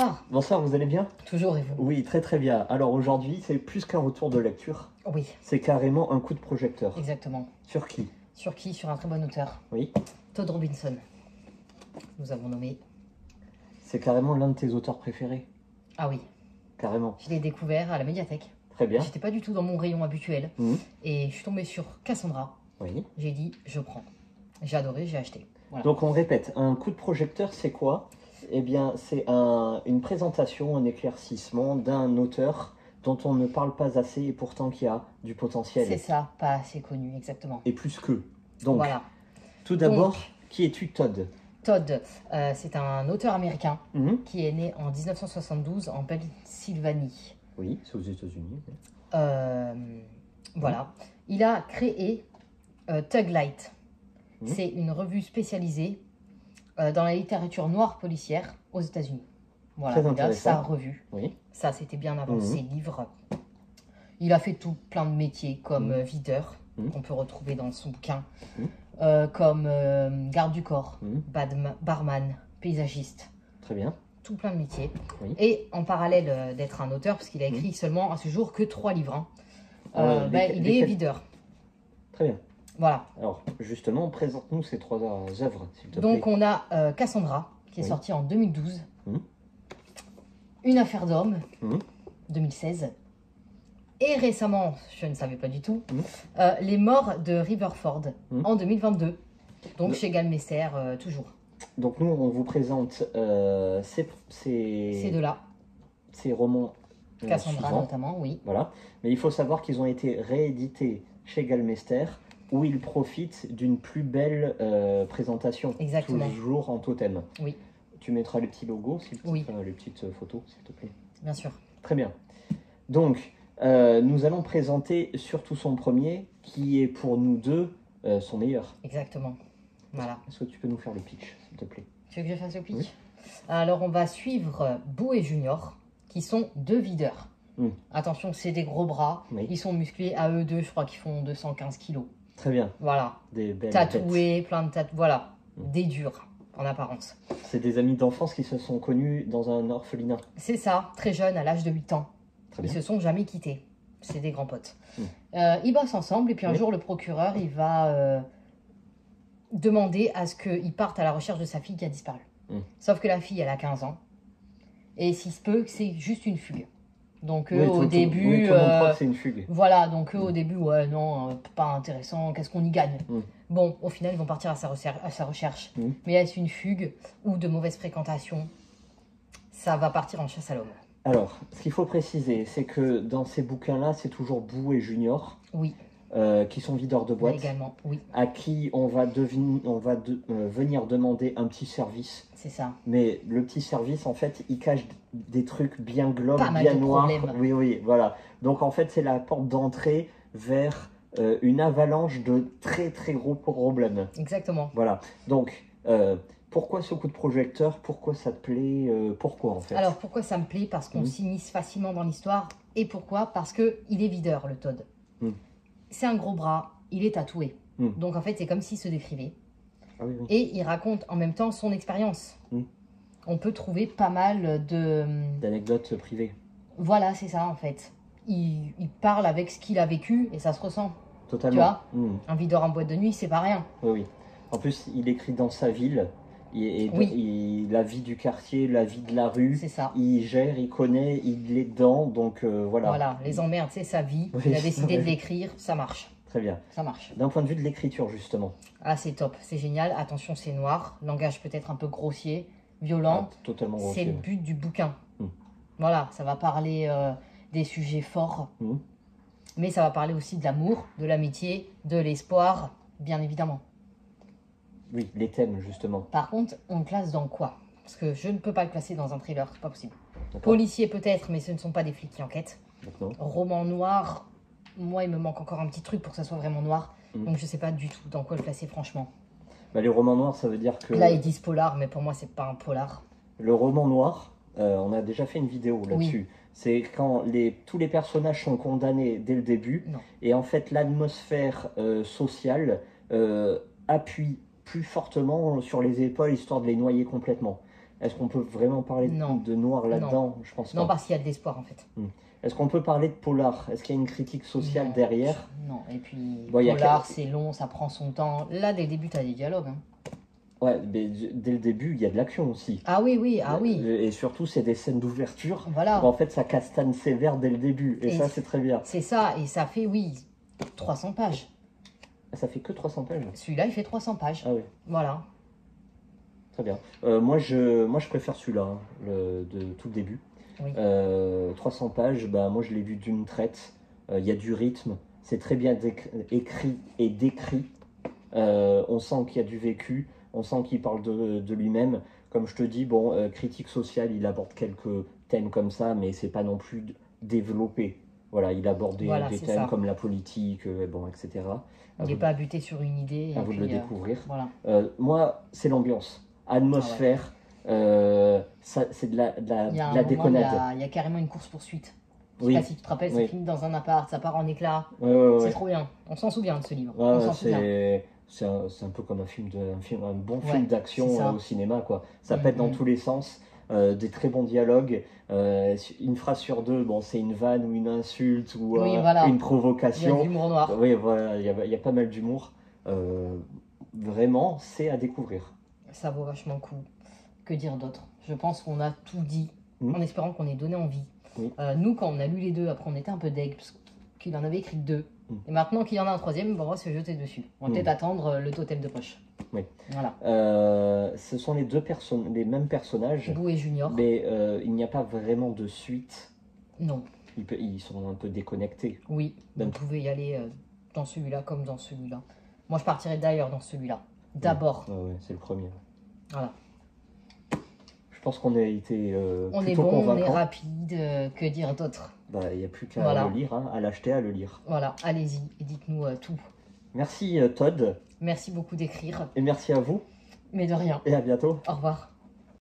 bonsoir. Bonsoir, vous allez bien? Toujours et vous? Oui, très très bien. Alors aujourd'hui, c'est plus qu'un retour de lecture, Oui, c'est carrément un coup de projecteur. exactement. Sur qui? Sur qui? Sur un très bon auteur. Oui, Todd Robinson. Nous avons nommé. c'est carrément l'un de tes auteurs préférés. Ah oui, Carrément. je l'ai découvert à la médiathèque. Très bien. J'étais pas du tout dans mon rayon habituel. Mhm. Et je suis tombée sur Cassandra. Oui. J'ai dit, je prends. J'ai adoré, j'ai acheté. Voilà. Donc on répète, un coup de projecteur, c'est quoi? Eh bien, c'est une présentation, un éclaircissement d'un auteur dont on ne parle pas assez et pourtant qui a du potentiel. C'est ça, pas assez connu, exactement. Et plus que. Donc, Voilà. tout d'abord, Donc, qui es-tu, Todd? Todd, c'est un auteur américain Mhm. qui est né en 1972 en Pennsylvanie. Oui, c'est aux États-Unis. Voilà. Il a créé Thug Light. Mhm. C'est une revue spécialisée dans la littérature noire policière aux États-Unis. Voilà, Très il a intéressant. sa revue. Oui. Ça, c'était bien avant Mhm. ses livres. Il a fait plein de métiers comme Mhm. videur, Mhm. qu'on peut retrouver dans son bouquin, Mhm. comme garde du corps, Mhm. barman, paysagiste. Très bien. Tout plein de métiers. Oui. Et en parallèle d'être un auteur, parce qu'il a écrit seulement à ce jour que 3 livres, hein, il est videur. Très bien. Voilà. Alors, justement, présente-nous ces 3 œuvres, s'il te plaît. Donc on a Cassandra, qui est Oui. sortie en 2012. Mhm. Une affaire d'homme, Mhm. 2016. Et récemment, je ne savais pas du tout, Mhm. Les morts de Riverford, Mhm. en 2022. Donc Le- chez Galmester, toujours. Donc, nous, on vous présente Ces deux-là, ces romans Cassandra suivants. notamment, oui. Voilà. Mais il faut savoir qu'ils ont été réédités chez Galmester, où ils profitent d'une plus belle présentation. Exactement. Toujours en totem. Oui, Tu mettras les petits logos, Oui. les petites photos, s'il te plaît. bien sûr. Très bien. Donc, nous allons présenter surtout son premier, qui est pour nous deux son meilleur. Exactement. Voilà. Est-ce que tu peux nous faire le pitch, s'il te plaît? Tu veux que je fasse le pitch? Oui. Alors on va suivre Boo et Junior, qui sont 2 videurs. Attention, c'est des gros bras. Oui. Ils sont musclés. À eux deux, je crois qu'ils font 215 kilos. Très bien. Voilà. Des belles Tatoués, plein de tatouages. Voilà. Des durs, en apparence. têtes. C'est des amis d'enfance qui se sont connus dans un orphelinat. C'est ça, très jeune, à l'âge de 8 ans. Très Ils bien. se sont jamais quittés. C'est des grands potes. Ils bossent ensemble et puis un Oui. jour, le procureur, il va demander à ce qu'ils partent à la recherche de sa fille qui a disparu. Sauf que la fille, elle a 15 ans. Et s'il se peut, c'est juste une fugue. Donc eux, Oui, au début... oui, tout le monde croit que c'est une fugue. Voilà, donc eux, au début, ouais, non, pas intéressant, qu'est-ce qu'on y gagne? Bon, au final, ils vont partir à sa recherche. Mais est-ce une fugue ou de mauvaise fréquentation? Ça va partir en chasse à l'homme. Alors, ce qu'il faut préciser, c'est que dans ces bouquins-là, c'est toujours Boo et Junior, Oui, qui sont videurs de là boîtes, également, oui, à qui on va venir demander un petit service. c'est ça. Mais le petit service, en fait, il cache des trucs bien globes, Pas mal bien de noirs. problèmes. Oui, oui, voilà. Donc, en fait, c'est la porte d'entrée vers une avalanche de très, très gros problèmes. Exactement. Voilà. Donc, pourquoi ce coup de projecteur? Pourquoi ça te plaît? Pourquoi, en fait? Alors, pourquoi ça me plaît? Parce qu'on s'immisce facilement dans l'histoire. Et pourquoi? Parce qu'il est videur, le Todd. C'est un gros bras, il est tatoué. Donc, en fait, c'est comme s'il se décrivait. Ah oui, oui. Et il raconte en même temps son expérience. On peut trouver pas mal de... D'anecdotes privées. Voilà, c'est ça, en fait. Il parle avec ce qu'il a vécu et ça se ressent. Totalement. Tu vois, un videur en boîte de nuit, c'est pas rien. Oui, oui. En plus, il écrit dans sa ville. La vie du quartier, la vie de la rue. C'est ça. Il gère, il connaît, il est dedans. Donc voilà. Voilà, les emmerdes, c'est sa vie. Oui, Il a décidé de oui. l'écrire, ça marche. Très bien. Ça marche. D'un point de vue de l'écriture, justement. Ah, c'est top, c'est génial. Attention, c'est noir. Langage peut-être un peu grossier, violent. Totalement C'est le grossier. but du bouquin. Voilà, ça va parler des sujets forts. Mais ça va parler aussi de l'amour, de l'amitié, de l'espoir, bien évidemment. Oui, les thèmes, justement. Par contre, on le classe dans quoi? Parce que je ne peux pas le classer dans un thriller, c'est pas possible. D'accord. Policier peut-être, mais ce ne sont pas des flics qui enquêtent. Maintenant. Roman noir, moi il me manque encore un petit truc pour que ça soit vraiment noir. Donc je sais pas du tout dans quoi le classer franchement. Bah, les romans noirs, ça veut dire que... Là ils disent polar, mais pour moi c'est pas un polar. Le roman noir, on a déjà fait une vidéo là-dessus. Oui. C'est quand tous les personnages sont condamnés dès le début. Non. Et en fait, l'atmosphère sociale appuie plus fortement sur les épaules, histoire de les noyer complètement. Est-ce qu'on peut vraiment parler de noir là-dedans? Je pense pas. Non, parce qu'il y a de l'espoir en fait. Est-ce qu'on peut parler de polar? Est-ce qu'il y a une critique sociale derrière? Non, et puis bon, polar, c'est long, ça prend son temps. Là, dès le début, tu as des dialogues. Hein. Ouais, mais dès le début, il y a de l'action aussi. Ah oui, oui, ah oui. Et surtout, c'est des scènes d'ouverture. Voilà. En fait, ça castagne sévère dès le début. Et ça, c'est très bien. C'est ça, et ça fait, oui, 300 pages. Ça fait que 300 pages? Celui-là, il fait 300 pages. Ah oui. Voilà. Très bien. Moi, je préfère celui-là, hein, de tout le début. Oui. 300 pages, bah, moi, je l'ai vu d'une traite. Il y a du rythme. C'est très bien écrit et décrit. On sent qu'il y a du vécu. On sent qu'il parle de lui-même. Comme je te dis, bon, critique sociale, il aborde quelques thèmes comme ça, mais c'est pas non plus développé. Voilà, il aborde des thèmes comme la politique, bon, etc. Il n'est pas buté sur une idée. À vous de le découvrir. Voilà. Moi, c'est l'ambiance, atmosphère, c'est de la déconnade. Il y a carrément une course-poursuite. Je sais pas si tu te rappelles, c'est fini dans un appart, ça part en éclats. C'est trop bien. On s'en souvient de ce livre. On s'en souvient. C'est un peu comme un bon film d'action au cinéma, quoi. Ça pète dans tous les sens, des très bons dialogues. Une phrase sur deux, bon, c'est une vanne ou une insulte ou une provocation. Il y a de l'humour noir. Oui, voilà, il y a pas mal d'humour. Vraiment, c'est à découvrir. Ça vaut vachement le coup. Que dire d'autre? Je pense qu'on a tout dit, en espérant qu'on ait donné envie. Nous, quand on a lu les deux, après on était un peu deg, parce qu'il en avait écrit deux. Et maintenant qu'il y en a un troisième, on va se jeter dessus. On va peut-être attendre le totem de poche. Oui. Voilà. Ce sont les mêmes personnages. Boo et Junior. Mais il n'y a pas vraiment de suite. Non. Ils sont un peu déconnectés. Oui, vous pouvez y aller dans celui-là comme dans celui-là. Moi, je partirais d'ailleurs dans celui-là. D'abord. Ouais, c'est le premier. Voilà. Je pense qu'on a été on plutôt est bon, convaincant. on est rapide, que dire d'autre? Il n'y a plus qu'à le lire, à l'acheter, à le lire. Voilà, allez-y et dites-nous tout. Merci Todd. Merci beaucoup d'écrire. Et merci à vous. Mais de rien. Et à bientôt. Au revoir.